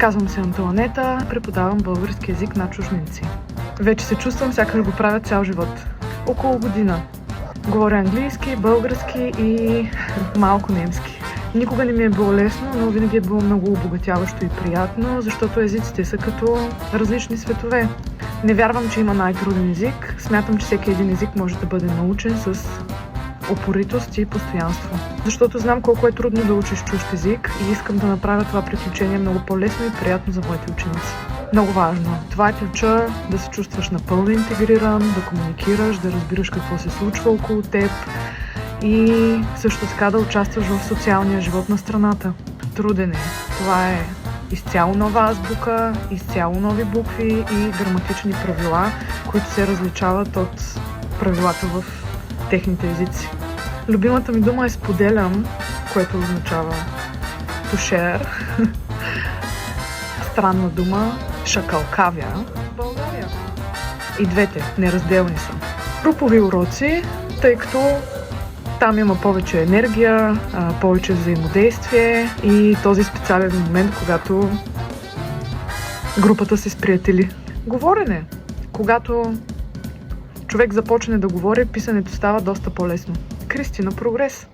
Казвам се Антоанета, преподавам български език на чужденци. Вече се чувствам сякаш го правя цял живот. Около година. Говоря английски, български и малко немски. Никога не ми е било лесно, но винаги е било много обогатяващо и приятно, защото езиците са като различни светове. Не вярвам, че има най-труден език. Смятам, че всеки един език може да бъде научен с упоритост и постоянство. Защото знам колко е трудно да учиш чужд език и искам да направя това приключение много по-лесно и приятно за моите ученици. Много важно. Това е ключа да се чувстваш напълно интегриран, да комуникираш, да разбираш какво се случва около теб и също така да участваш в социалния живот на страната. Труден е. Това е изцяло нова азбука, изцяло нови букви и граматични правила, които се различават от правилата в техните езици. Любимата ми дума е споделям, което означава to share. Странна дума шакалкавя. България. И двете, неразделни са. Групови уроци, тъй като там има повече енергия, повече взаимодействие и този специален момент, когато групата се сприятели. Говорене. Когато човек започне да говори, писането става доста по-лесно. Кристина, прогрес!